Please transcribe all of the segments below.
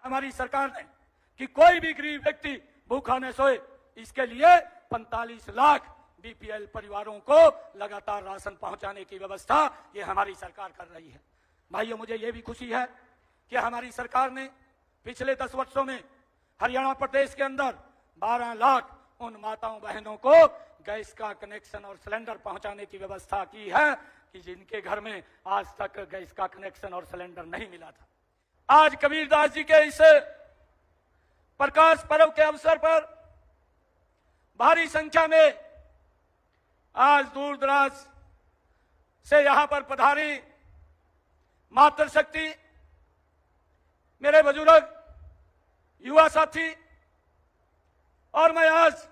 हमारी सरकार ने कि कोई भी गरीब व्यक्ति भूखा न सोए, इसके लिए 45 लाख बीपीएल परिवारों को लगातार राशन पहुंचाने की व्यवस्था ये हमारी सरकार कर रही है। भाइयों, मुझे ये भी खुशी है कि हमारी सरकार ने पिछले 10 वर्षों में हरियाणा प्रदेश के अंदर 12 लाख उन माताओं बहनों को गैस का कनेक्शन और सिलेंडर पहुंचाने की व्यवस्था की है कि जिनके घर में आज तक गैस का कनेक्शन और सिलेंडर नहीं मिला था। आज कबीरदास जी के इस प्रकाश पर्व के अवसर पर भारी संख्या में आज दूर दराज से यहां पर पधारी मातृशक्ति, मेरे बुजुर्ग, युवा साथी, और मैं आज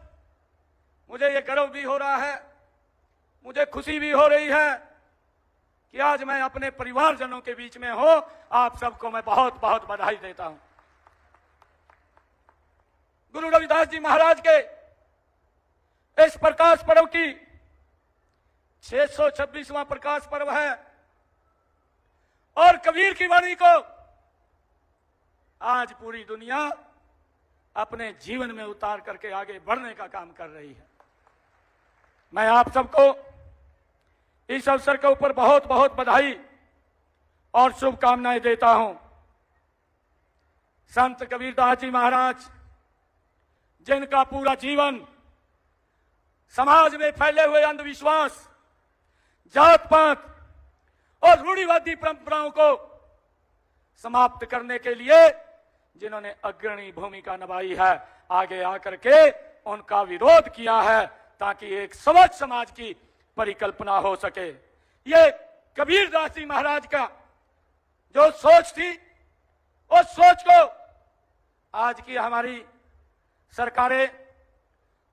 मुझे ये गर्व भी हो रहा है, मुझे खुशी भी हो रही है कि आज मैं अपने परिवारजनों के बीच में हूं। आप सबको मैं बहुत बहुत बधाई देता हूं। गुरु रविदास जी महाराज के इस प्रकाश पर्व की 626वां प्रकाश पर्व है और कबीर की वाणी को आज पूरी दुनिया अपने जीवन में उतार करके आगे बढ़ने का काम कर रही है। मैं आप सबको इस अवसर के ऊपर बहुत बहुत बधाई और शुभकामनाएं देता हूं। संत कबीरदास जी महाराज, जिनका पूरा जीवन समाज में फैले हुए अंधविश्वास, जात पात और रूढ़िवादी परंपराओं को समाप्त करने के लिए जिन्होंने अग्रणी भूमिका निभाई है, आगे आकर के उनका विरोध किया है ताकि एक स्वच्छ समाज की परिकल्पना हो सके। ये कबीरदास जी महाराज का जो सोच थी, उस सोच को आज की हमारी सरकारें,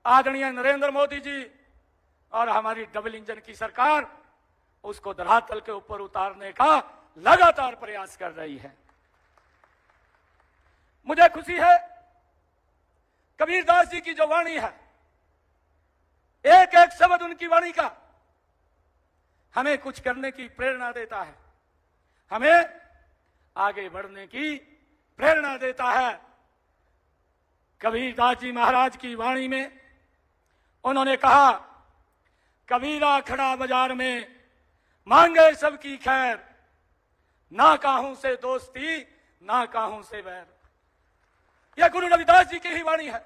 आदरणीय नरेंद्र मोदी जी और हमारी डबल इंजन की सरकार, उसको धरातल के ऊपर उतारने का लगातार प्रयास कर रही है। मुझे खुशी है कबीरदास जी की जो वाणी है, एक एक शब्द उनकी वाणी का हमें कुछ करने की प्रेरणा देता है, हमें आगे बढ़ने की प्रेरणा देता है। कबीरदास जी महाराज की वाणी में उन्होंने कहा, कबीरा खड़ा बाजार में मांगे सबकी खैर, ना काहू से दोस्ती ना काहू से बैर। यह गुरु रविदास जी की ही वाणी है।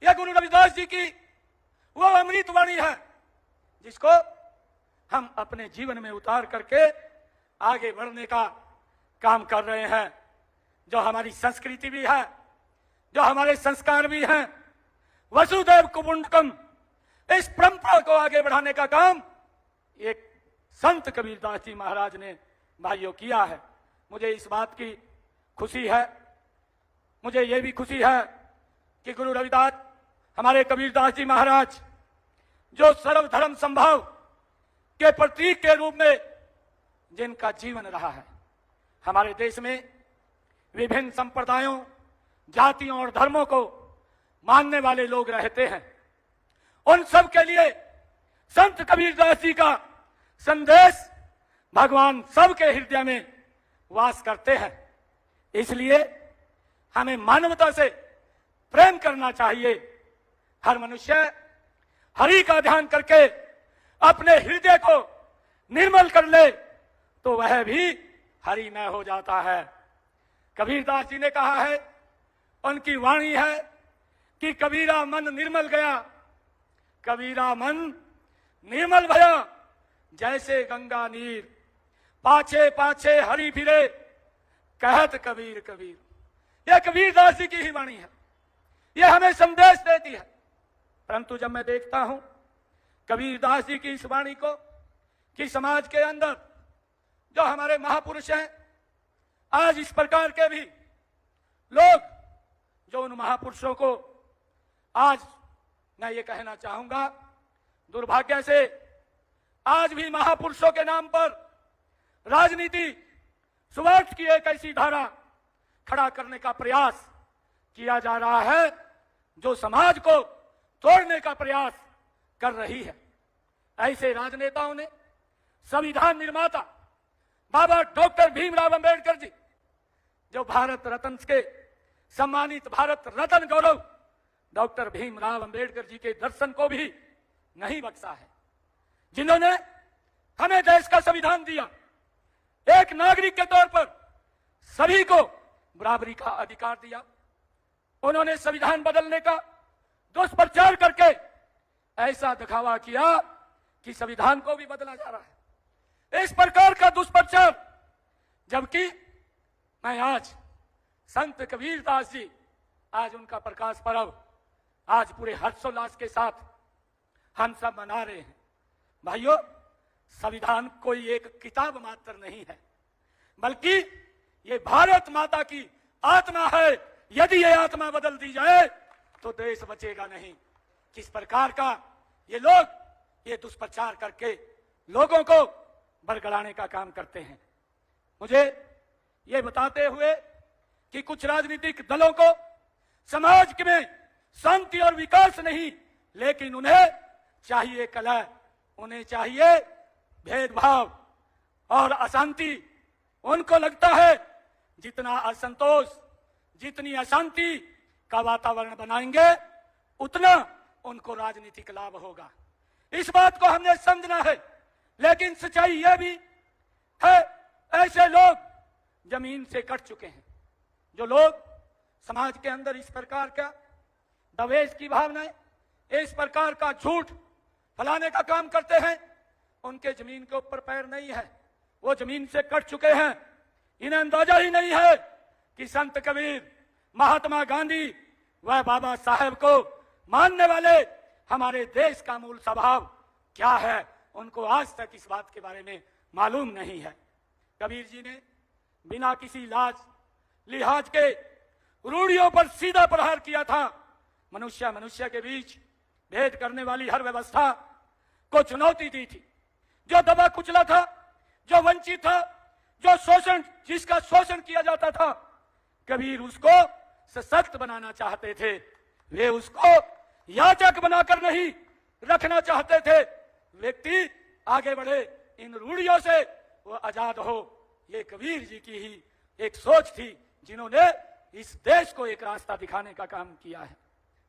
यह गुरु रविदास जी की वो अमृत वाणी है जिसको हम अपने जीवन में उतार करके आगे बढ़ने का काम कर रहे हैं। जो हमारी संस्कृति भी है, जो हमारे संस्कार भी हैं, वसुधैव कुटुंबकम, इस परंपरा को आगे बढ़ाने का काम एक संत कबीरदास जी महाराज ने भाइयों किया है। मुझे इस बात की खुशी है, मुझे यह भी खुशी है कि गुरु रविदास, हमारे कबीरदास जी महाराज, जो सर्वधर्म संभाव के प्रतीक के रूप में जिनका जीवन रहा है। हमारे देश में विभिन्न संप्रदायों, जातियों और धर्मों को मानने वाले लोग रहते हैं। उन सब के लिए संत कबीरदास जी का संदेश भगवान सबके हृदय में वास करते हैं। इसलिए हमें मानवता से प्रेम करना चाहिए। हर मनुष्य हरि का ध्यान करके अपने हृदय को निर्मल कर ले तो वह भी हरिमय हो जाता है। कबीरदास जी ने कहा है, उनकी वाणी है कि कबीरा मन निर्मल गया, कबीरा मन निर्मल भया, जैसे गंगा नीर, पाछे पाछे हरि फिरे, कहत कबीर कबीर। यह कबीरदास जी की ही वाणी है, यह हमें संदेश देती है। परंतु जब मैं देखता हूं कबीरदास जी की इस वाणी को कि समाज के अंदर जो हमारे महापुरुष हैं, आज इस प्रकार के भी लोग जो उन महापुरुषों को, आज मैं ये कहना चाहूंगा, दुर्भाग्य से आज भी महापुरुषों के नाम पर राजनीति, स्वार्थ की एक ऐसी धारा खड़ा करने का प्रयास किया जा रहा है जो समाज को तोड़ने का प्रयास कर रही है। ऐसे राजनेताओं ने संविधान निर्माता बाबा डॉक्टर भीमराव अंबेडकर जी, जो भारत रत्न के सम्मानित भारत रत्न गौरव डॉक्टर भीमराव अंबेडकर जी के दर्शन को भी नहीं बख्शा है, जिन्होंने हमें देश का संविधान दिया, एक नागरिक के तौर पर सभी को बराबरी का अधिकार दिया। उन्होंने संविधान बदलने का दुष्प्रचार करके ऐसा दिखावा किया कि संविधान को भी बदला जा रहा है। इस प्रकार का दुष्प्रचार, जबकि मैं आज संत कबीरदास जी, आज उनका प्रकाश पर्व आज पूरे हर्षोल्लास के साथ हम सब मना रहे हैं। भाइयों, संविधान कोई एक किताब मात्र नहीं है, बल्कि ये भारत माता की आत्मा है। यदि ये आत्मा बदल दी जाए तो देश बचेगा नहीं। किस प्रकार का ये लोग ये दुष्प्रचार करके लोगों को बरगलाने का काम करते हैं। मुझे ये बताते हुए कि कुछ राजनीतिक दलों को समाज में शांति और विकास नहीं, लेकिन उन्हें चाहिए कलह, उन्हें चाहिए भेदभाव और अशांति। उनको लगता है जितना असंतोष, जितनी अशांति का वातावरण बनाएंगे उतना उनको राजनीतिक लाभ होगा। इस बात को हमने समझना है, लेकिन सच्चाई यह भी है ऐसे लोग जमीन से कट चुके हैं। जो लोग समाज के अंदर इस प्रकार का दवेश की भावनाएं, इस प्रकार का झूठ फैलाने का काम करते हैं, उनके जमीन के ऊपर पैर नहीं है, वो जमीन से कट चुके हैं। इन्हें अंदाजा ही नहीं है कि संत कबीर, महात्मा गांधी व बाबा साहेब को मानने वाले हमारे देश का मूल स्वभाव क्या है, उनको आज तक इस बात के बारे में मालूम नहीं है। कबीर जी ने बिना किसी लाज लिहाज के रूढ़ियों पर सीधा प्रहार किया था। मनुष्य मनुष्य के बीच भेद करने वाली हर व्यवस्था को चुनौती दी थी। जो दबा कुचला था, जो वंचित था, जो शोषण, जिसका शोषण किया जाता था, कबीर उसको सशक्त बनाना चाहते थे। वे उसको याचक बनाकर नहीं रखना चाहते थे। व्यक्ति आगे बढ़े, इन रूढ़ियों से वो आजाद हो, ये कबीर जी की ही एक सोच थी, जिन्होंने इस देश को एक रास्ता दिखाने का काम किया है।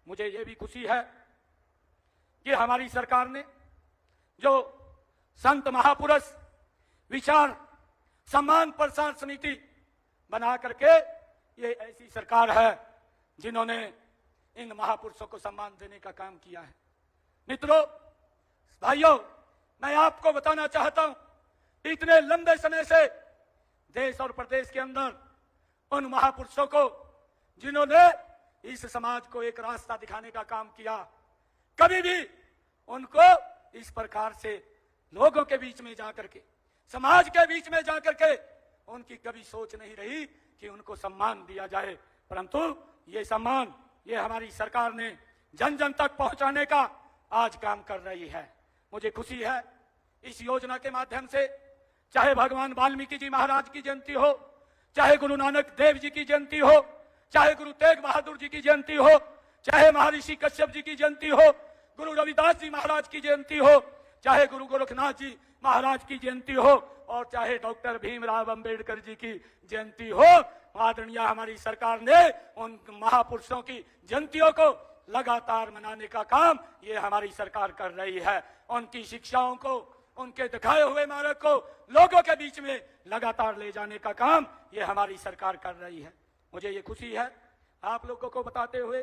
मुझे ये भी खुशी है कि हमारी सरकार ने जो संत महापुरुष विचार सम्मान प्रसार समिति बना करके, ये ऐसी सरकार है जिन्होंने इन महापुरुषों को सम्मान देने का काम किया है। मित्रों, भाइयों, मैं आपको बताना चाहता हूं, इतने लंबे समय से देश और प्रदेश के अंदर उन महापुरुषों को जिन्होंने इस समाज को एक रास्ता दिखाने का काम किया, कभी भी उनको इस प्रकार से लोगों के बीच में जाकर के, समाज के बीच में जाकर के उनकी कभी सोच नहीं रही कि उनको सम्मान दिया जाए। परंतु ये सम्मान, ये हमारी सरकार ने जन जन तक पहुंचाने का आज काम कर रही है। मुझे खुशी है इस योजना के माध्यम से, चाहे भगवान वाल्मीकि जी महाराज की जयंती हो, चाहे गुरु नानक देव जी की जयंती हो, चाहे गुरु तेग बहादुर जी की जयंती हो, चाहे महर्षि कश्यप जी की जयंती हो, गुरु रविदास जी महाराज की जयंती हो, चाहे गुरु गोरखनाथ जी महाराज की जयंती हो, और चाहे डॉक्टर भीमराव अंबेडकर जी की जयंती हो, आदरणीय हमारी सरकार ने उन महापुरुषों की जयंतियों को लगातार मनाने का काम ये हमारी सरकार कर रही है। उनकी शिक्षाओं को, उनके दिखाए हुए मार्ग को लोगों के बीच में लगातार ले जाने का काम ये हमारी सरकार कर रही है। मुझे ये खुशी है आप लोगों को बताते हुए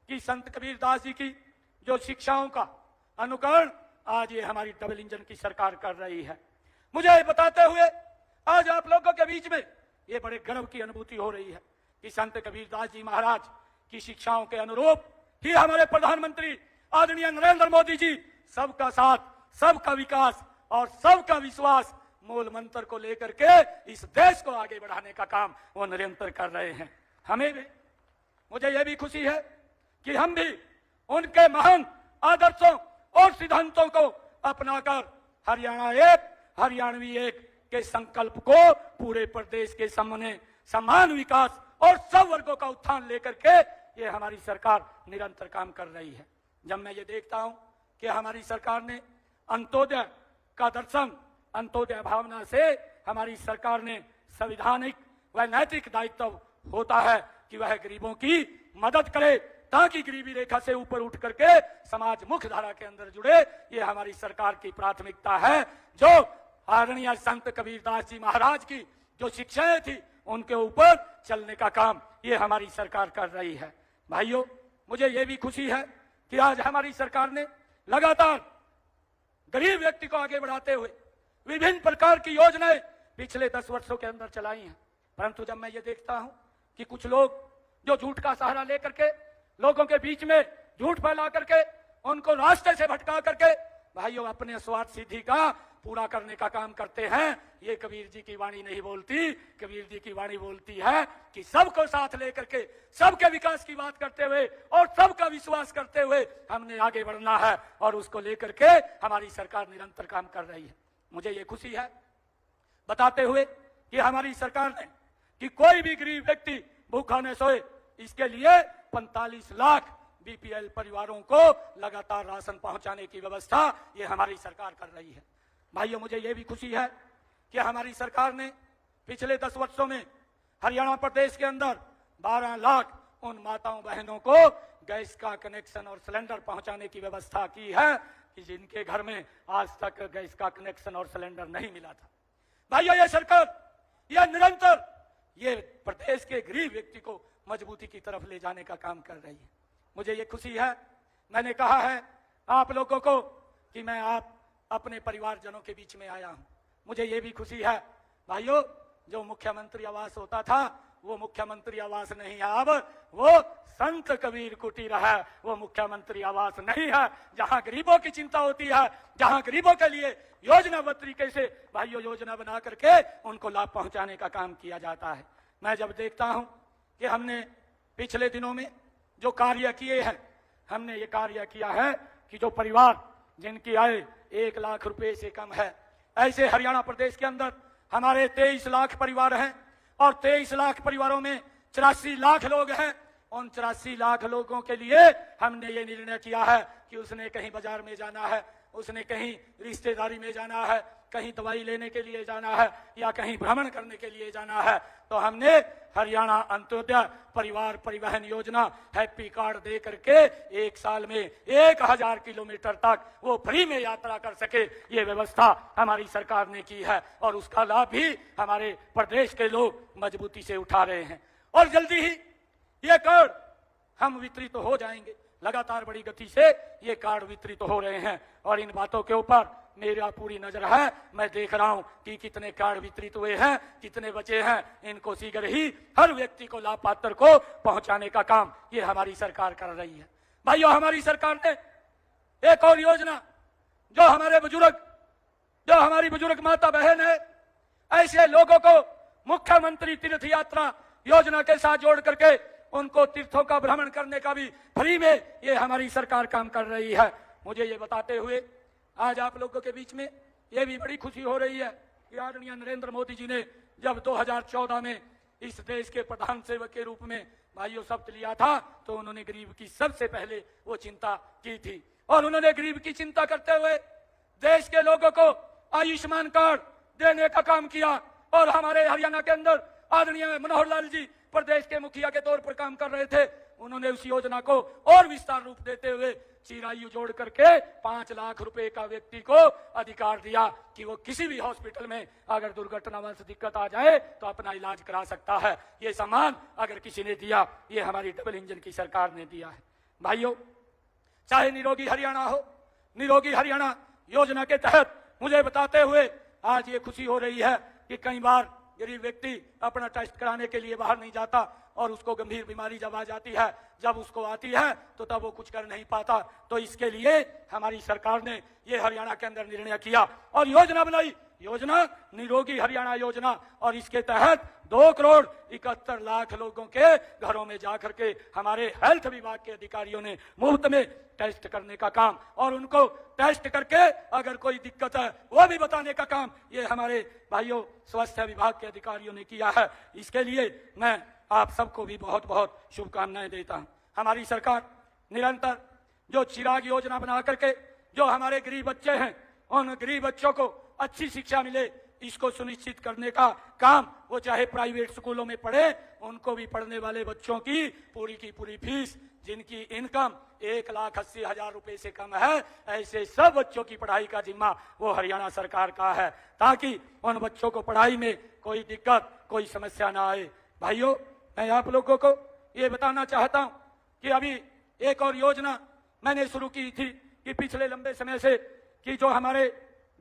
कि संत कबीरदास जी की जो शिक्षाओं का अनुकरण आज ये हमारी डबल इंजन की सरकार कर रही है। मुझे ये बताते हुए आज आप लोगों के बीच में ये बड़े गर्व की अनुभूति हो रही है कि संत कबीरदास जी महाराज की शिक्षाओं के अनुरूप ही हमारे प्रधानमंत्री आदरणीय नरेंद्र मोदी जी सबका साथ, सबका विकास और सबका विश्वास मूल मंत्र को लेकर के इस देश को आगे बढ़ाने का काम वो निरंतर कर रहे हैं। हमें भी, मुझे यह भी खुशी है कि हम भी उनके महान आदर्शों और सिद्धांतों को अपनाकर हरियाणा एक, हरियाणवी एक के संकल्प को पूरे प्रदेश के सामने समान विकास और सब वर्गों का उत्थान लेकर के ये हमारी सरकार निरंतर काम कर रही है। जब मैं ये देखता हूं कि हमारी सरकार ने अंत्योदय का दर्शन, अंत्योदय भावना से हमारी सरकार ने संवैधानिक वह नैतिक दायित्व होता है कि वह गरीबों की मदद करे, ताकि गरीबी रेखा से ऊपर उठ करके समाज मुख्य धारा के अंदर जुड़े। ये हमारी सरकार की प्राथमिकता है। जो आदरणीय संत कबीरदास जी महाराज की जो शिक्षाएं थी, उनके ऊपर चलने का काम ये हमारी सरकार कर रही है। भाइयों, मुझे ये भी खुशी है कि आज हमारी सरकार ने लगातार गरीब व्यक्ति को आगे बढ़ाते हुए विभिन्न प्रकार की योजनाएं पिछले 10 वर्षों के अंदर चलाई हैं। परंतु जब मैं ये देखता हूं कि कुछ लोग जो झूठ का सहारा लेकर के लोगों के बीच में झूठ फैला करके उनको रास्ते से भटका करके भाइयों अपने स्वार्थ सिद्धि का पूरा करने का काम करते हैं, ये कबीर जी की वाणी नहीं बोलती। कबीर जी की वाणी बोलती है कि सबको साथ लेकर के सबके विकास की बात करते हुए और सबका विश्वास करते हुए हमने आगे बढ़ना है, और उसको लेकर के हमारी सरकार निरंतर काम कर रही है। मुझे ये खुशी है बताते हुए कि हमारी सरकार ने कि कोई भी गरीब व्यक्ति भूखा न सोए, इसके लिए 45 लाख बीपीएल परिवारों को लगातार राशन पहुंचाने की व्यवस्था ये हमारी सरकार कर रही है। भाइयों, मुझे ये भी खुशी है कि हमारी सरकार ने पिछले 10 वर्षों में हरियाणा प्रदेश के अंदर 12 लाख उन माताओं बहनों को गैस का कनेक्शन और सिलेंडर पहुंचाने की व्यवस्था की है कि जिनके घर में आज तक गैस का कनेक्शन और सिलेंडर नहीं मिला था। भाइयों, ये सरकार यह निरंतर ये प्रदेश के गरीब व्यक्ति को मजबूती की तरफ ले जाने का काम कर रही है। मुझे ये खुशी है, मैंने कहा है आप लोगों को कि मैं आप अपने परिवारजनों के बीच में आया हूं। मुझे ये भी खुशी है भाइयों, जो मुख्यमंत्री आवास होता था वो मुख्यमंत्री आवास नहीं है, अब वो संत कबीर कुटीर है, वो मुख्यमंत्री आवास नहीं है। जहां गरीबों की चिंता होती है, जहां गरीबों के लिए योजनाबद्ध तरीके से भाइयों योजना बना करके उनको लाभ पहुंचाने का काम किया जाता है। मैं जब देखता हूं कि हमने पिछले दिनों में जो कार्य किए हैं, हमने ये कार्य किया है कि जो परिवार जिनकी आय 1 लाख रुपए से कम है, ऐसे हरियाणा प्रदेश के अंदर हमारे 23 लाख परिवार हैं, और 23 लाख परिवारों में 84 लाख लोग हैं। उन 84 लाख लोगों के लिए हमने ये निर्णय किया है कि उसने कहीं बाजार में जाना है, उसने कहीं रिश्तेदारी में जाना है, कहीं दवाई लेने के लिए जाना है, या कहीं भ्रमण करने के लिए जाना है, तो हमने हरियाणा अंत्योदय परिवार परिवहन योजना हैप्पी कार्ड दे करके 1 साल में 1000 किलोमीटर तक वो फ्री में यात्रा कर सके, ये व्यवस्था हमारी सरकार ने की है, और उसका लाभ भी हमारे प्रदेश के लोग मजबूती से उठा रहे हैं। और जल्दी ही ये कार्ड हम वितरित हो जाएंगे, लगातार बड़ी गति से ये कार्ड वितरित हो रहे हैं, और इन बातों के ऊपर मेरा पूरी नजर है। मैं देख रहा हूं कि कितने कार्ड वितरित हुए हैं, कितने बचे हैं। इनको शीघ्र ही हर व्यक्ति को, लाभ पात्र को पहुंचाने का काम ये हमारी सरकार कर रही है। भाइयों, हमारी सरकार ने एक और योजना, जो हमारे बुजुर्ग, जो हमारी बुजुर्ग माता बहन है, ऐसे लोगों को मुख्यमंत्री तीर्थ यात्रा योजना के साथ जोड़ करके उनको तीर्थों का भ्रमण करने का भी फ्री में ये हमारी सरकार काम कर रही है। मुझे ये बताते हुए आज आप लोगों के बीच में ये भी बड़ी खुशी हो रही है कि आदरणीय नरेंद्र मोदी जी ने जब 2014 में इस देश के प्रधान सेवक के रूप में भाइयों शपथ लिया था, तो उन्होंने गरीब की सबसे पहले वो चिंता की थी, और उन्होंने गरीब की चिंता करते हुए देश के लोगों को आयुष्मान कार्ड देने का काम किया। और हमारे हरियाणा के अंदर आदरणीय मनोहर लाल जी प्रदेश के मुखिया के तौर पर काम कर रहे थे, उन्होंने उस योजना को और विस्तार रूप देते हुए चिरायु जोड़ करके 5 लाख रुपए का व्यक्ति को अधिकार दिया कि वो किसी भी हॉस्पिटल में अगर दुर्घटनावश दिक्कत आ जाए तो अपना इलाज करा सकता है। ये सम्मान अगर किसी ने दिया, ये हमारी डबल इंजन की सरकार ने दिया है। भाइयों, चाहे निरोगी हरियाणा हो, निरोगी हरियाणा योजना के तहत मुझे बताते हुए आज ये खुशी हो रही है कि कई बार गरीब व्यक्ति अपना टेस्ट कराने के लिए बाहर नहीं जाता, और उसको गंभीर बीमारी जब आ जाती है, जब उसको आती है तो तब वो कुछ कर नहीं पाता। तो इसके लिए हमारी सरकार ने ये हरियाणा के अंदर निर्णय किया और योजना बनाई, योजना निरोगी हरियाणा योजना, और इसके तहत 2 करोड़ 71 लाख लोगों के घरों में जाकर के हमारे हेल्थ विभाग के अधिकारियों ने मुफ्त में टेस्ट करने का काम, और उनको टेस्ट करके अगर कोई दिक्कत है वो भी बताने का काम ये हमारे भाइयों स्वास्थ्य विभाग के अधिकारियों ने किया है। इसके लिए मैं आप सबको भी बहुत बहुत शुभकामनाएं देता हूं। हमारी सरकार निरंतर जो चिराग योजना बना करके जो हमारे गरीब बच्चे हैं, उन गरीब बच्चों को अच्छी शिक्षा मिले, इसको सुनिश्चित करने का काम, वो चाहे प्राइवेट स्कूलों में पढ़े, उनको भी पढ़ने वाले बच्चों की पूरी फीस, जिनकी इनकम 1,80,000 रुपए से कम है, ऐसे सब बच्चों की पढ़ाई का जिम्मा वो हरियाणा सरकार का है, ताकि उन बच्चों को पढ़ाई में कोई दिक्कत, कोई समस्या ना आए। भाइयों, मैं आप लोगों को ये बताना चाहता हूं कि अभी एक और योजना मैंने शुरू की थी कि पिछले लंबे समय से कि जो हमारे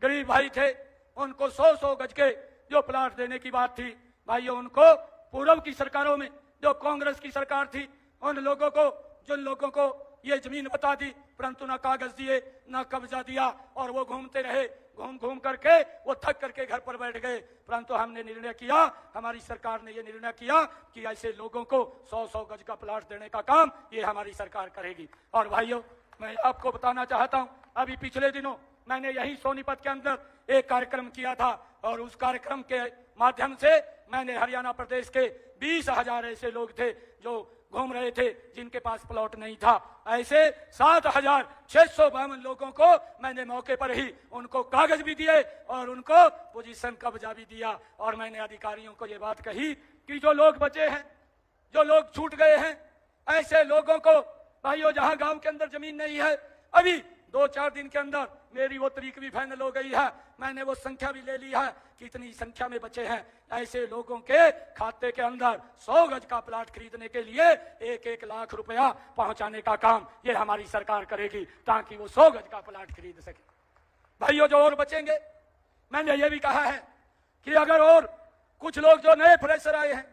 गरीब भाई थे उनको 100-100 गज के जो प्लाट देने की बात थी, भाइयों उनको पूर्व की सरकारों में जो कांग्रेस की सरकार थी, उन लोगों को, जिन लोगों को ये जमीन बता दी, परंतु ना कागज दिए, ना कब्जा दिया, और वो घूमते रहे, घूम करके वो थक करके घर पर बैठ गए। परंतु हमने निर्णय किया, हमारी सरकार ने ये निर्णय किया कि ऐसे लोगों को 100-100 गज का प्लाट देने का काम ये हमारी सरकार करेगी। और भाइयों, मैं आपको बताना चाहता हूं, अभी पिछले दिनों मैंने यही सोनीपत के अंदर एक कार्यक्रम किया था, और उस कार्यक्रम के माध्यम से मैंने हरियाणा प्रदेश के 20,000 ऐसे लोग थे जो घूम रहे थे, जिनके पास प्लॉट नहीं था, ऐसे 7,652 लोगों को मैंने मौके पर ही उनको कागज भी दिए और उनको पोजीशन कब्जा भी दिया। और मैंने अधिकारियों को ये बात कही कि जो लोग बचे हैं, जो लोग छूट गए हैं, ऐसे लोगों को, भाइयों जहां गांव के अंदर जमीन नहीं है, अभी 2-4 दिन के अंदर मेरी वो तारीख भी फाइनल हो गई है, मैंने वो संख्या भी ले ली है, कितनी संख्या में बचे हैं, ऐसे लोगों के खाते के अंदर 100 गज का प्लाट खरीदने के लिए 1-1 लाख रुपया पहुंचाने का काम ये हमारी सरकार करेगी, ताकि वो 100 गज का प्लाट खरीद सके। भाइयों, जो और बचेंगे, मैंने ये भी कहा है कि अगर और कुछ लोग जो नए फ्रेशर आए हैं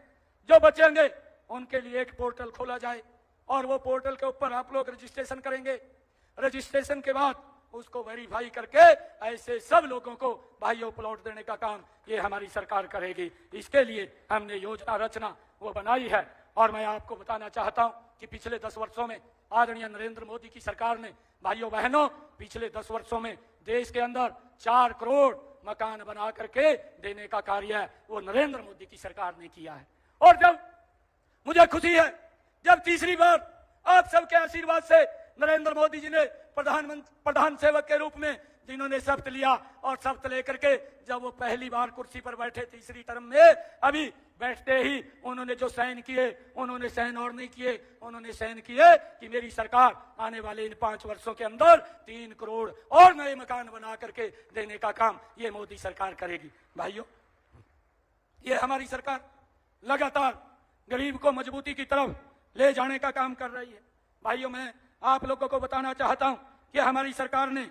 जो बचेंगे, उनके लिए एक पोर्टल खोला जाए, और वो पोर्टल के ऊपर आप लोग रजिस्ट्रेशन करेंगे। रजिस्ट्रेशन के बाद उसको वेरीफाई करके ऐसे सब लोगों को भाइयों प्लॉट देने का काम ये हमारी सरकार करेगी। इसके लिए हमने योजना रचना वो बनाई है। और मैं आपको बताना चाहता हूं कि पिछले 10 वर्षों में आदरणीय नरेंद्र मोदी की सरकार ने, भाइयों बहनों, पिछले 10 वर्षों में देश के अंदर 4 करोड़ मकान बना करके देने का कार्य वो नरेंद्र मोदी की सरकार ने किया है। और जब मुझे खुशी है, जब तीसरी बार आप सबके आशीर्वाद से नरेंद्र मोदी जी ने प्रधान सेवक के रूप में जिन्होंने शपथ लिया, और शपथ लेकर के जब वो पहली बार कुर्सी पर बैठे तीसरी टर्म में, अभी बैठते ही उन्होंने जो साइन किए, उन्होंने साइन और नहीं किए, उन्होंने साइन किए कि मेरी सरकार आने वाले इन 5 वर्षों के अंदर 3 करोड़ और नए मकान बना करके देने का काम ये मोदी सरकार करेगी। भाइयों, ये हमारी सरकार लगातार गरीब को मजबूती की तरफ ले जाने का काम कर रही है। भाइयों, मैं आप लोगों को बताना चाहता हूं कि हमारी सरकार ने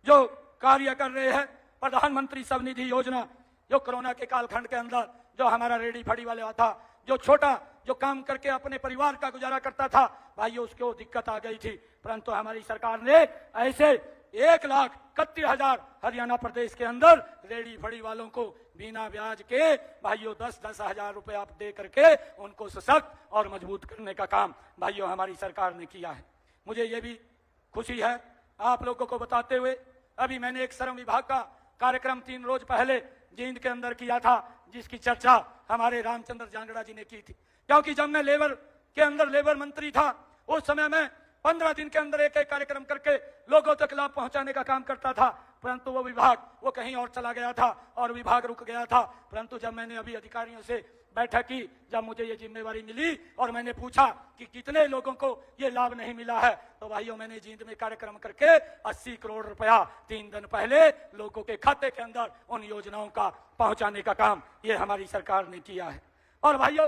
जो कार्य कर रहे हैं, प्रधानमंत्री स्वनिधि योजना, जो कोरोना के कालखंड के अंदर जो हमारा रेडी फड़ी वाला था, जो छोटा जो काम करके अपने परिवार का गुजारा करता था, भाइयों उसको दिक्कत आ गई थी, परंतु हमारी सरकार ने ऐसे 1,31,000 हरियाणा प्रदेश के अंदर रेडी फड़ी वालों को बिना ब्याज के भाइयों 10-10 हजार रुपया दे करके उनको सशक्त और मजबूत करने का काम भाइयों हमारी सरकार ने किया है। मुझे ये भी खुशी है आप लोगों को बताते हुए, अभी मैंने एक श्रम विभाग का कार्यक्रम 3 रोज पहले जींद के अंदर किया था, जिसकी चर्चा हमारे रामचंद्र जांगड़ा जी ने की थी। क्योंकि जब मैं लेबर के अंदर लेबर मंत्री था, उस समय मैं 15 दिन के अंदर एक कार्यक्रम करके लोगों तक लाभ पहुंचाने का काम करता था, परंतु वो विभाग वो कहीं और चला गया था और विभाग रुक गया था। परंतु जब मैंने अभी अधिकारियों से बैठक की, जब मुझे ये जिम्मेवारी मिली और मैंने पूछा कि कितने लोगों को ये लाभ नहीं मिला है, तो भाइयों मैंने जींद में कार्यक्रम करके 80 करोड़ रुपया 3 दिन पहले लोगों के खाते के अंदर उन योजनाओं का पहुंचाने का काम ये हमारी सरकार ने किया है। और भाइयों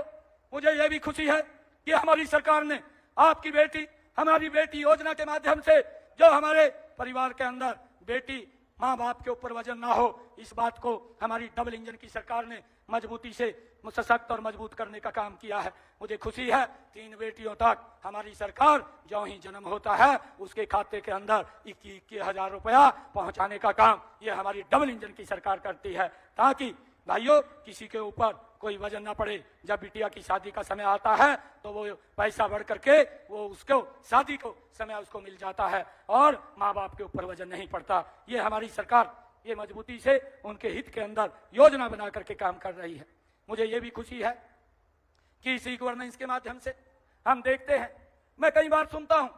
मुझे ये भी खुशी है कि हमारी सरकार ने आपकी बेटी हमारी बेटी योजना के माध्यम से जो हमारे परिवार के अंदर बेटी माँ बाप के ऊपर वजन ना हो, इस बात को हमारी डबल इंजन की सरकार ने मजबूती से सशक्त और मजबूत करने का काम किया है। मुझे खुशी है 3 बेटियों तक हमारी सरकार जो ही जन्म होता है उसके खाते के अंदर 21 हजार रुपया पहुंचाने का काम ये हमारी डबल इंजन की सरकार करती है, ताकि भाइयों किसी के ऊपर कोई वजन ना पड़े। जब बिटिया की शादी का समय आता है तो वो पैसा बढ़ करके वो उसको शादी को समय उसको मिल जाता है और माँ बाप के ऊपर वजन नहीं पड़ता। ये हमारी सरकार ये मजबूती से उनके हित के अंदर योजना बना करके काम कर रही है। मुझे ये भी खुशी है कि इसी गवर्नेंस के माध्यम से हम देखते हैं, मैं कई बार सुनता हूं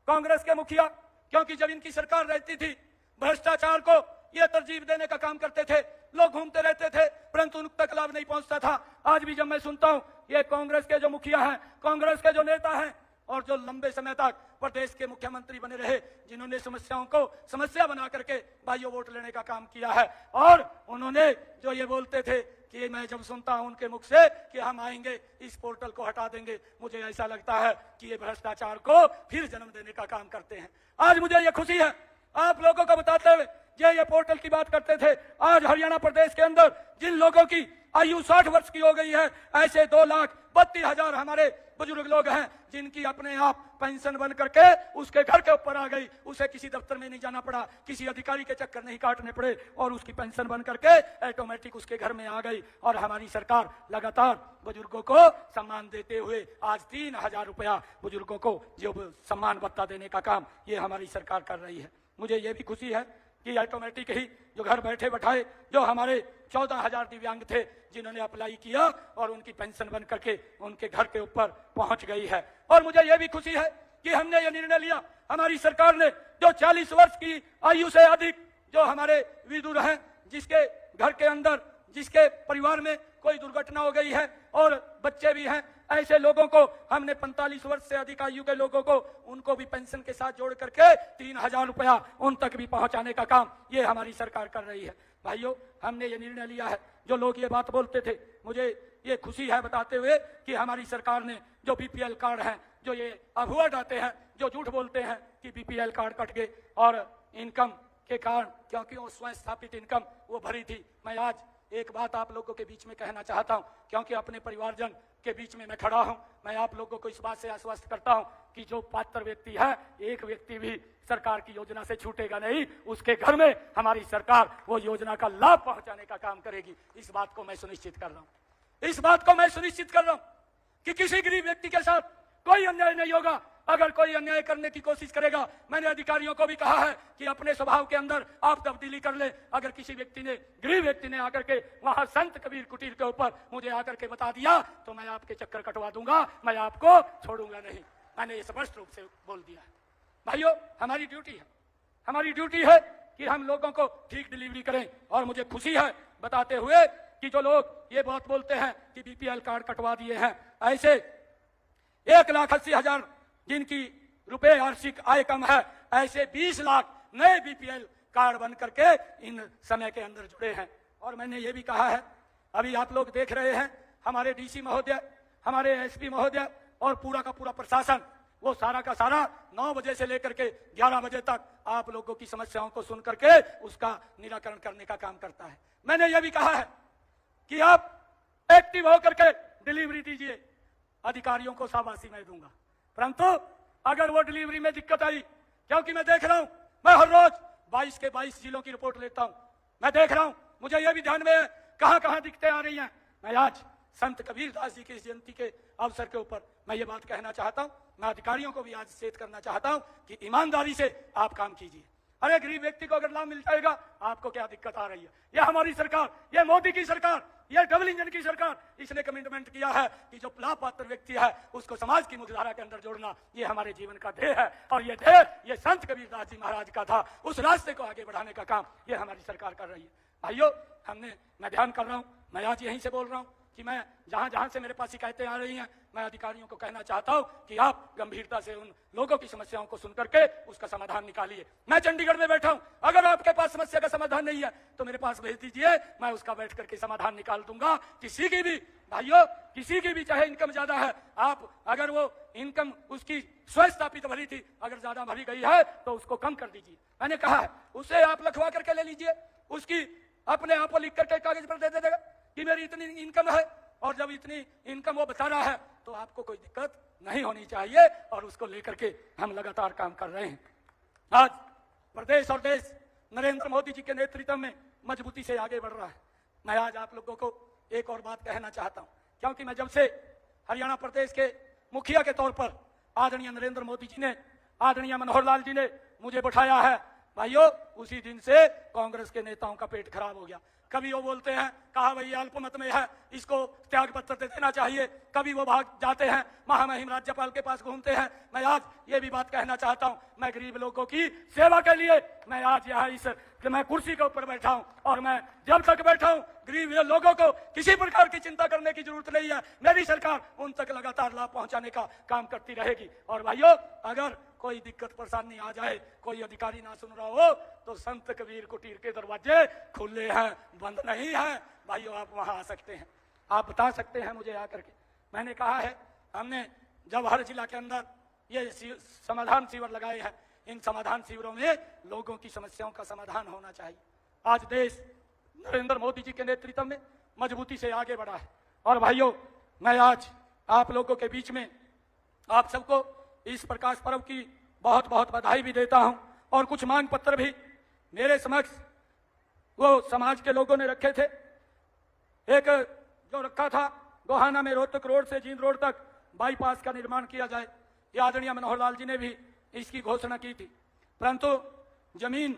कांग्रेस के मुखिया, क्योंकि जब इनकी सरकार रहती थी भ्रष्टाचार को ये तरजीह देने का काम करते थे, लोग घूमते रहते थे, परंतु उन तक लाभ नहीं पहुंचता था। आज भी जब मैं सुनता हूं ये कांग्रेस के जो मुखिया हैं, कांग्रेस के जो नेता हैं और जो लंबे समय तक प्रदेश के मुख्यमंत्री बने रहे, जिन्होंने समस्याओं को समस्या बना करके भाइयों वोट लेने का काम किया है, और उन्होंने जो ये बोलते थे कि मैं जब सुनता हूं उनके मुख से कि हम आएंगे इस पोर्टल को हटा देंगे, मुझे ऐसा लगता है कि ये भ्रष्टाचार को फिर जन्म देने का काम करते हैं। आज मुझे ये खुशी है आप लोगों को बताते हुए, ये पोर्टल की बात करते थे, आज हरियाणा प्रदेश के अंदर जिन लोगों की आयु 60 वर्ष की हो गई है, ऐसे 2,32,000 हमारे बुजुर्ग लोग हैं जिनकी अपने आप पेंशन बन करके उसके घर के ऊपर आ गई, उसे किसी दफ्तर में नहीं जाना पड़ा, किसी अधिकारी के चक्कर नहीं काटने पड़े, और उसकी पेंशन बन करके ऑटोमेटिक उसके घर में आ गई। और हमारी सरकार लगातार बुजुर्गों को सम्मान देते हुए आज 3,000 रुपया बुजुर्गों को जो सम्मान भत्ता देने का काम ये हमारी सरकार कर रही है। मुझे ये भी खुशी है कि ऑटोमेटिक ही जो घर बैठे बैठाए जो हमारे 14,000 दिव्यांग थे जिन्होंने अप्लाई किया और उनकी पेंशन बन करके उनके घर के ऊपर पहुंच गई है। और मुझे यह भी खुशी है कि हमने ये निर्णय लिया, हमारी सरकार ने, जो 40 वर्ष की आयु से अधिक जो हमारे विधुर हैं, जिसके घर के अंदर, जिसके परिवार में कोई दुर्घटना हो गई है और बच्चे भी हैं, ऐसे लोगों को हमने 45 वर्ष से अधिक आयु के लोगों को उनको भी पेंशन के साथ जोड़ करके 3,000 रुपया उन तक भी पहुंचाने का काम ये हमारी सरकार कर रही है। भाइयों, हमने ये निर्णय लिया है। जो लोग ये बात बोलते थे, मुझे ये खुशी है बताते हुए कि हमारी सरकार ने जो बीपीएल कार्ड हैं, जो ये अफवाह डालते हैं, जो झूठ बोलते हैं कि बीपीएल कार्ड कट गए और इनकम के कारण, क्योंकि वो स्वयं स्थापित इनकम वो भरी थी। मैं आज एक बात आप लोगों के बीच में कहना चाहता हूं, क्योंकि अपने परिवारजन के बीच में मैं खड़ा हूं। मैं आप लोगों को इस बात से आश्वस्त करता हूं कि जो पात्र व्यक्ति है, एक व्यक्ति भी सरकार की योजना से छूटेगा नहीं, उसके घर में हमारी सरकार वो योजना का लाभ पहुंचाने का काम करेगी। इस बात को मैं सुनिश्चित कर रहा हूं, इस बात को मैं सुनिश्चित कर रहा हूं कि किसी गरीब व्यक्ति के साथ कोई अन्याय नहीं होगा। अगर कोई अन्याय करने की कोशिश करेगा, मैंने अधिकारियों को भी कहा है कि अपने स्वभाव के अंदर आप तब्दीली कर ले। अगर किसी व्यक्ति ने, गरीब व्यक्ति ने आकर के वहां संत कबीर कुटीर के ऊपर मुझे आकर के बता दिया तो मैं आपके चक्कर कटवा दूंगा, मैं आपको छोड़ूंगा नहीं। मैंने ये स्पष्ट रूप से बोल दिया है। भाइयों, हमारी ड्यूटी है, हमारी ड्यूटी है कि हम लोगों को ठीक डिलीवरी करें। और मुझे खुशी है बताते हुए कि जो लोग ये बात बोलते हैं कि बीपीएल कार्ड कटवा दिए हैं, ऐसे 1,80,000 जिनकी रुपए वार्षिक आय कम है, ऐसे 20 लाख नए बीपीएल कार्ड बन करके इन समय के अंदर जुड़े हैं। और मैंने ये भी कहा है, अभी आप लोग देख रहे हैं हमारे डीसी महोदय, हमारे एसपी महोदय और पूरा का पूरा प्रशासन, वो सारा का सारा 9 बजे से लेकर के 11 बजे तक आप लोगों की समस्याओं को सुन करके उसका निराकरण करने का काम करता है। मैंने ये भी कहा है कि आप एक्टिव होकर के डिलीवरी दीजिए, अधिकारियों को शाबाशी मैं दूंगा, परंतु अगर वो डिलीवरी में दिक्कत आई, क्योंकि मैं देख रहा हूं, मैं हर रोज 22 के 22 जिलों की रिपोर्ट लेता हूं, मैं देख रहा हूं, मुझे यह भी ध्यान में है कहां कहां दिक्कतें आ रही हैं। मैं आज संत कबीर दास जी की जयंती के अवसर के ऊपर मैं ये बात कहना चाहता हूं, मैं अधिकारियों को भी आज चेत करना चाहता हूं कि ईमानदारी से आप काम कीजिए। अरे गरीब व्यक्ति को अगर लाभ मिल जाएगा, आपको क्या दिक्कत आ रही है? यह हमारी सरकार, यह मोदी की सरकार, यह डबल इंजन की सरकार, इसने कमिटमेंट किया है कि जो लाभ पात्र व्यक्ति है उसको समाज की मुख्यधारा के अंदर जोड़ना, ये हमारे जीवन का ध्येय है। और ये ध्येय ये संत कबीरदास जी महाराज का था, उस रास्ते को आगे बढ़ाने का काम ये हमारी सरकार कर रही है। भाइयों, मैं ध्यान कर रहा हूं, मैं आज यहीं से बोल रहा हूं कि मैं जहां जहां से मेरे पास शिकायतें आ रही हैं, मैं अधिकारियों को कहना चाहता हूं कि आप गंभीरता से उन लोगों की समस्याओं को सुन करके उसका समाधान निकालिए। मैं चंडीगढ़ में बैठा हूं, अगर आपके पास समस्या का समाधान नहीं है तो मेरे पास भेज दीजिए, मैं उसका बैठ करके समाधान निकाल दूंगा। किसी की भी, भाइयों, किसी की भी चाहे इनकम ज्यादा है, आप अगर वो इनकम उसकी स्वयं स्थापित भरी थी, अगर ज्यादा भरी गई है तो उसको कम कर दीजिए। मैंने कहा है उसे आप लिखवा करके ले लीजिए, उसकी अपने आप को लिख करके कागज पर दे देगा कि मेरी इतनी इनकम है, और जब इतनी इनकम वो बता रहा है तो आपको कोई दिक्कत नहीं होनी चाहिए, और उसको लेकर के हम लगातार काम कर रहे हैं। आज प्रदेश और देश नरेंद्र मोदी जी के नेतृत्व में मजबूती से आगे बढ़ रहा है। मैं आज आप लोगों को एक और बात कहना चाहता हूं, क्योंकि मैं जब से हरियाणा प्रदेश के मुखिया के तौर पर आदरणीय नरेंद्र मोदी जी ने, आदरणीय मनोहर लाल जी ने मुझे बैठाया है, भाइयों, उसी दिन से कांग्रेस के नेताओं का पेट खराब हो गया। कभी वो बोलते हैं कहा भाई अल्पमत में है, इसको त्याग पत्र दे देना चाहिए, कभी वो भाग जाते हैं महामहिम राज्यपाल के पास घूमते हैं। मैं आज ये भी बात कहना चाहता हूं, मैं गरीब लोगों की सेवा के लिए मैं आज यहाँ कि मैं कुर्सी के ऊपर बैठा हूं, और मैं जब तक बैठा हूं गरीब लोगों को किसी प्रकार की चिंता करने की जरूरत नहीं है। मेरी सरकार उन तक लगातार लाभ पहुंचाने का काम करती रहेगी। और भाइयों, अगर कोई दिक्कत परेशानी आ जाए, कोई अधिकारी ना सुन रहा हो, तो संत कबीर कुटीर के दरवाजे खुले हैं, बंद नहीं है। भाइयों, आप वहां आ सकते हैं, आप बता सकते हैं मुझे आकर के। मैंने कहा है, हमने जब हर जिला के अंदर ये समाधान शिविर लगाए हैं, इन समाधान शिविरों में लोगों की समस्याओं का समाधान होना चाहिए। आज देश नरेंद्र मोदी जी के नेतृत्व में मजबूती से आगे बढ़ा है। और भाइयों, मैं आज आप लोगों के बीच में आप सबको इस प्रकाश पर्व की बहुत बहुत बधाई भी देता हूं, और कुछ मांग पत्र भी मेरे समक्ष वो समाज के लोगों ने रखे थे। एक जो रखा था, गोहाना में रोहतक रोड से जींद रोड तक बाईपास का निर्माण किया जाए। ये आदरणीय मनोहर लाल जी ने भी इसकी घोषणा की थी, परंतु जमीन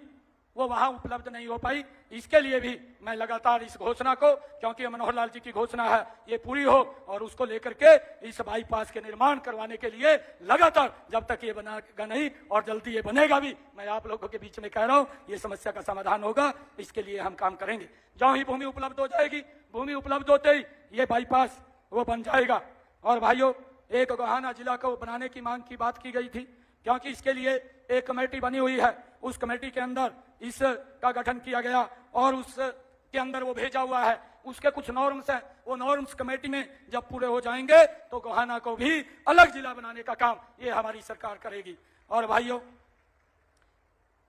वो वहां उपलब्ध नहीं हो पाई। इसके लिए भी मैं लगातार इस घोषणा को, क्योंकि मनोहर लाल जी की घोषणा है, ये पूरी हो, और उसको लेकर के इस बाईपास के निर्माण करवाने के लिए लगातार, जब तक ये बनेगा नहीं और जल्दी ये बनेगा भी, मैं आप लोगों के बीच में कह रहा हूं, ये समस्या का समाधान होगा। इसके लिए हम काम करेंगे। जहां ही भूमि उपलब्ध हो जाएगी, भूमि उपलब्ध होते ही ये बाईपास वो बन जाएगा। और भाइयों, एक गोहाना जिला को बनाने की मांग की बात की गई थी, क्योंकि इसके लिए एक कमेटी बनी हुई है। उस कमेटी के अंदर इसका गठन किया गया और उसके अंदर वो भेजा हुआ है। उसके कुछ नॉर्म्स हैं, वो नॉर्म्स कमेटी में जब पूरे हो जाएंगे तो गोहाना को भी अलग जिला बनाने का काम ये हमारी सरकार करेगी। और भाइयों,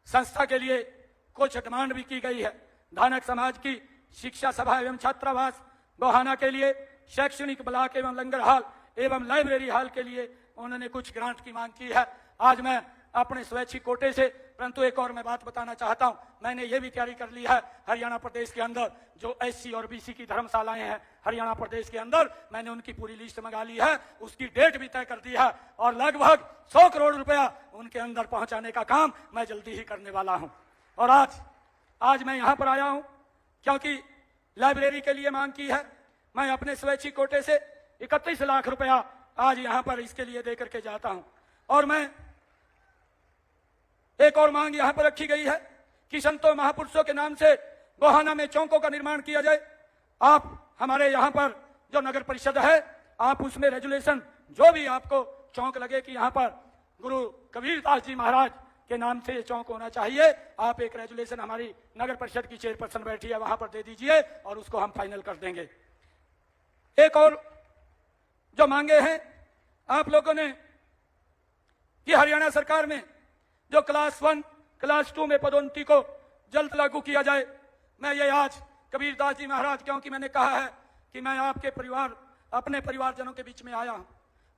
संस्था के लिए कुछ डिमांड भी की गई है। धानक समाज की शिक्षा सभा एवं छात्रावास गोहाना के लिए, शैक्षणिक ब्लॉक एवं लंगर हॉल एवं लाइब्रेरी हॉल के लिए उन्होंने कुछ ग्रांट की मांग की है। आज मैं अपने स्वैच्छिक कोटे से, परंतु एक और मैं बात बताना चाहता हूं, मैंने ये भी तैयारी कर ली है। हरियाणा प्रदेश के अंदर जो SC और BC की धर्मशालाएं हैं हरियाणा प्रदेश के अंदर, मैंने उनकी पूरी लिस्ट मंगा ली है, उसकी डेट भी तय कर दी है, और लगभग 100 करोड़ रुपया उनके अंदर पहुंचाने का काम मैं जल्दी ही करने वाला हूं। और आज मैं यहां पर आया हूं क्योंकि लाइब्रेरी के लिए मांग की है। मैं अपने स्वैच्छिक कोटे से 31 लाख रुपया आज यहां पर इसके लिए देकर के जाता हूं। और मैं एक और मांग यहां पर रखी गई है कि संतों महापुरुषों के नाम से गोहाना में चौकों का निर्माण किया जाए। आप हमारे यहां पर जो नगर परिषद है, आप उसमें रेजुलेशन, जो भी आपको चौक लगे कि यहां पर गुरु कबीरदास जी महाराज के नाम से ये चौक होना चाहिए, आप एक रेजुलेशन हमारी नगर परिषद की चेयरपर्सन बैठी है वहां पर दे दीजिए, और उसको हम फाइनल कर देंगे। एक और जो मांगे हैं आप लोगों ने कि हरियाणा सरकार में जो क्लास 1, क्लास 2 में पदोन्नति को जल्द लागू किया जाए। मैं ये आज कबीरदास जी महाराज, क्योंकि मैंने कहा है कि मैं आपके परिवार, अपने परिवारजनों के बीच में आया हूं,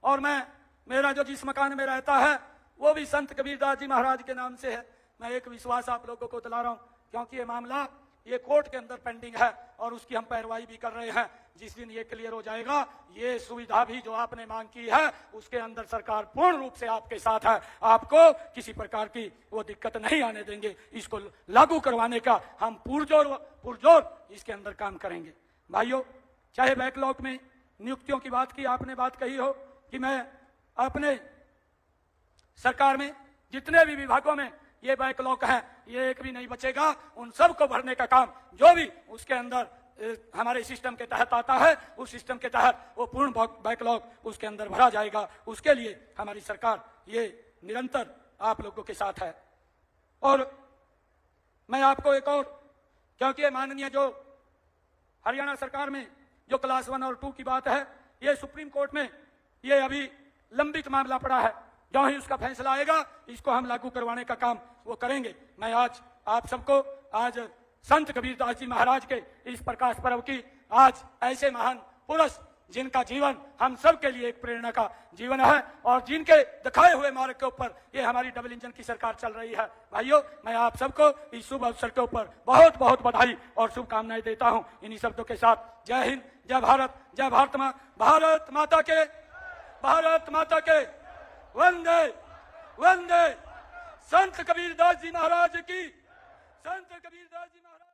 और मेरा जो जिस मकान में रहता है वो भी संत कबीरदास जी महाराज के नाम से है। मैं एक विश्वास आप लोगों को दिला रहा हूं, क्योंकि ये मामला ये कोर्ट के अंदर पेंडिंग है और उसकी हम पैरवाई भी कर रहे हैं। जिस दिन ये क्लियर हो जाएगा, ये सुविधा भी जो आपने मांग की है उसके अंदर सरकार पूर्ण रूप से आपके साथ है। आपको किसी प्रकार की वो दिक्कत नहीं आने देंगे। इसको लागू करवाने का हम पुरजोर इसके अंदर काम करेंगे। भाइयों, चाहे बैकलॉग में नियुक्तियों की बात की, आपने बात कही हो कि मैं अपने सरकार में जितने भी विभागों में ये बैकलॉग है, ये एक भी नहीं बचेगा। उन सब को भरने का काम जो भी उसके अंदर हमारे सिस्टम के तहत आता है, उस सिस्टम के तहत वो पूर्ण बैकलॉग उसके अंदर भरा जाएगा। उसके लिए हमारी सरकार ये निरंतर आप लोगों के साथ है। और मैं आपको एक और, क्योंकि माननीय जो हरियाणा सरकार में जो क्लास 1 और 2 की बात है, ये सुप्रीम कोर्ट में ये अभी लंबित मामला पड़ा है। जो ही उसका फैसला आएगा, इसको हम लागू करवाने का काम वो करेंगे। मैं आज आप सबको आज संत कबीरदास जी महाराज के इस प्रकाश पर्व की, आज ऐसे महान पुरुष जिनका जीवन हम सब के लिए एक प्रेरणा का जीवन है, और जिनके दिखाए हुए मार्ग के ऊपर ये हमारी डबल इंजन की सरकार चल रही है। भाइयों, मैं आप सबको इस शुभ अवसर के ऊपर बहुत बहुत बधाई और शुभकामनाएं देता हूं। इन्हीं शब्दों के साथ जय हिंद, जय भारत, जय भारत माता के, भारत माता के वंदे वंदे। संत कबीरदास जी महाराज की, संत कबीरदास जी महाराज।